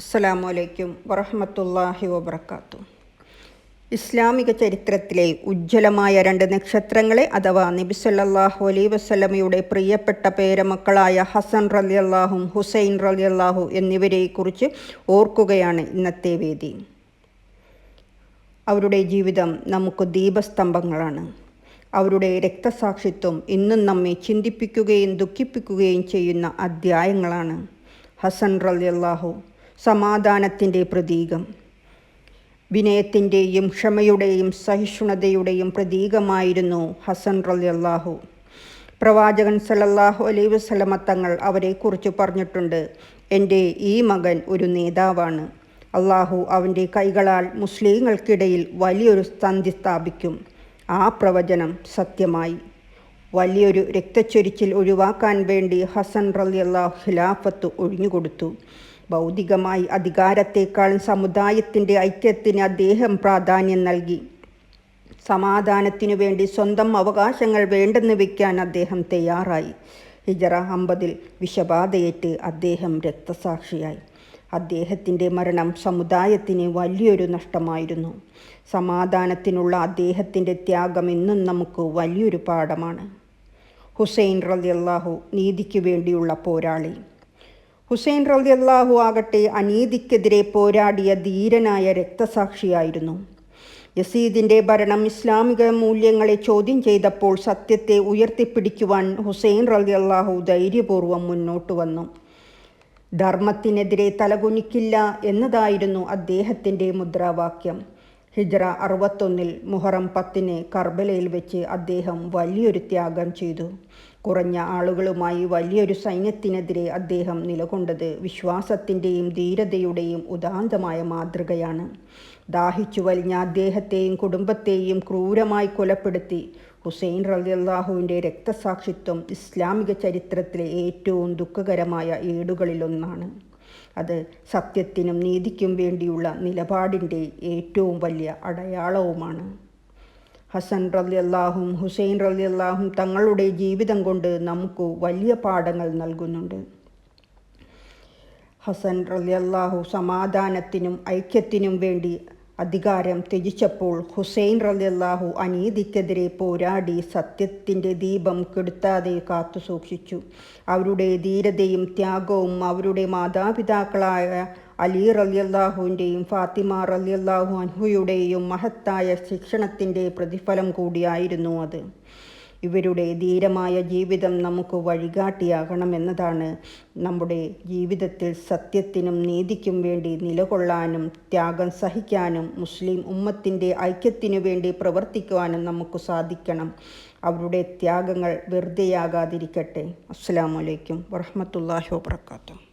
അസ്സലാമു വറഹ്മത്തുള്ളാഹി വബറകാതുഹു. ഇസ്ലാമിക ചരിത്രത്തിലെ ഉജ്ജ്വലമായ 2 നക്ഷത്രങ്ങളെ അഥവാ നബി സല്ലല്ലാഹു അലൈഹി വസല്ലമയുടെ പ്രിയപ്പെട്ട പേരമക്കളായ ഹസൻ റളിയല്ലാഹു ഹുസൈൻ റളിയല്ലാഹു എന്നിവരെക്കുറിച്ച് ഓർക്കുകയാണ് ഇന്നത്തെ വേദി. അവരുടെ ജീവിതം നമുക്ക് ദീപസ്തംഭങ്ങളാണ്. അവരുടെ രക്തസാക്ഷിത്വം ഇന്നും നമ്മെ ചിന്തിപ്പിക്കുകയും ദുഃഖിപ്പിക്കുകയും ചെയ്യുന്ന അധ്യായങ്ങളാണ്. ഹസൻ റളിയല്ലാഹു സമാധാനത്തിൻ്റെ പ്രതീകം, വിനയത്തിൻ്റെയും ക്ഷമയുടെയും സഹിഷ്ണുതയുടെയും പ്രതീകമായിരുന്നു ഹസൻ റളിയല്ലാഹു. പ്രവാചകൻ സല്ലല്ലാഹു അലൈഹി വസല്ലമ തങ്ങൾ അവരെക്കുറിച്ച് പറഞ്ഞിട്ടുണ്ട്, എൻ്റെ ഈ മകൻ ഒരു നേതാവാണ്. അള്ളാഹു അവൻ്റെ കൈകളാൽ മുസ്ലിങ്ങൾക്കിടയിൽ വലിയൊരു സന്ധി സ്ഥാപിക്കും. ആ പ്രവചനം സത്യമായി. വലിയൊരു രക്തച്ചൊരിച്ചിൽ ഒഴിവാക്കാൻ വേണ്ടി ഹസൻ റളിയല്ലാഹു ഖിലാഫത്ത് ഒഴിഞ്ഞുകൊടുത്തു. ഭൗതികമായി അധികാരത്തേക്കാളും സമുദായത്തിൻ്റെ ഐക്യത്തിന് അദ്ദേഹം പ്രാധാന്യം നൽകി. സമാധാനത്തിനു വേണ്ടി സ്വന്തം അവകാശങ്ങൾ വേണ്ടെന്ന് വയ്ക്കാൻ അദ്ദേഹം തയ്യാറായി. ഹിജറ 50 വിഷബാധയേറ്റ് അദ്ദേഹം രക്തസാക്ഷിയായി. അദ്ദേഹത്തിൻ്റെ മരണം സമുദായത്തിന് വലിയൊരു നഷ്ടമായിരുന്നു. സമാധാനത്തിനുള്ള അദ്ദേഹത്തിൻ്റെ ത്യാഗം ഇന്നും നമുക്ക് വലിയൊരു പാഠമാണ്. ഹുസൈൻ റളിയല്ലാഹു നീതിക്ക് വേണ്ടിയുള്ള പോരാളി. ഹുസൈൻ റളിയല്ലാഹു ആകട്ടെ അനീതിക്കെതിരെ പോരാടിയ ധീരനായ രക്തസാക്ഷിയായിരുന്നു. യസീദിൻ്റെ ഭരണം ഇസ്ലാമിക മൂല്യങ്ങളെ ചോദ്യം ചെയ്തപ്പോൾ സത്യത്തെ ഉയർത്തിപ്പിടിക്കുവാൻ ഹുസൈൻ റളിയല്ലാഹു ധൈര്യപൂർവ്വം മുന്നോട്ട് വന്നു. ധർമ്മത്തിനെതിരെ തലകുനിക്കില്ല എന്നതായിരുന്നു അദ്ദേഹത്തിൻ്റെ മുദ്രാവാക്യം. ഹിജ്റ 61 മുഹറം 10 കർബലയിൽ വെച്ച് അദ്ദേഹം വലിയൊരു ത്യാഗം ചെയ്തു. കുറഞ്ഞ ആളുകളുമായി വലിയൊരു സൈന്യത്തിനെതിരെ അദ്ദേഹം നിലകൊണ്ടത് വിശ്വാസത്തിൻ്റെയും ധീരതയുടെയും ഉദാന്തമായ മാതൃകയാണ്. ദാഹിച്ചു വലിഞ്ഞ അദ്ദേഹത്തെയും കുടുംബത്തെയും ക്രൂരമായി കൊലപ്പെടുത്തി. ഹുസൈൻ റളിയല്ലാഹുവിൻ്റെ രക്തസാക്ഷിത്വം ഇസ്ലാമിക ചരിത്രത്തിലെ ഏറ്റവും ദുഃഖകരമായ ഏടുകളിലൊന്നാണ്. അത് സത്യത്തിനും നീതിക്കും വേണ്ടിയുള്ള നിലപാടിൻ്റെ ഏറ്റവും വലിയ അടയാളവുമാണ്. ഹസൻ റളിയല്ലാഹും ഹുസൈൻ റളിയല്ലാഹും തങ്ങളുടെ ജീവിതം കൊണ്ട് നമുക്ക് വലിയ പാഠങ്ങൾ നൽകുന്നുണ്ട്. ഹസൻ റളിയല്ലാഹു സമാധാനത്തിനും ഐക്യത്തിനും വേണ്ടി അധികാരം ത്യജിച്ചപ്പോൾ ഹുസൈൻ റളിയല്ലാഹു അനീതിക്കെതിരെ പോരാടി സത്യത്തിൻ്റെ ദീപം കെടുത്താതെ കാത്തു സൂക്ഷിച്ചു. അവരുടെ ധീരതയും ത്യാഗവും അവരുടെ മാതാപിതാക്കളായ അലി റളിയല്ലാഹുവിൻ്റെയും ഫാത്തിമ റളിയല്ലാഹു അൻഹുയുടെയും മഹത്തായ ശിക്ഷണത്തിൻ്റെ പ്രതിഫലം കൂടിയായിരുന്നു അത്. ഇവരുടെ ധീരമായ ജീവിതം നമുക്ക് വഴികാട്ടിയാകണമെന്നതാണ്. നമ്മുടെ ജീവിതത്തിൽ സത്യത്തിനും നീതിക്കും വേണ്ടി നിലകൊള്ളാനും ത്യാഗം സഹിക്കാനും മുസ്ലിം ഉമ്മത്തിൻ്റെ ഐക്യത്തിനു വേണ്ടി പ്രവർത്തിക്കുവാനും നമുക്ക് സാധിക്കണം. അവരുടെ ത്യാഗങ്ങൾ വെറുതെയാകാതിരിക്കട്ടെ. അസ്സലാമു അലൈക്കും വറഹ്മത്തുള്ളാഹി വബറകാതുഹു.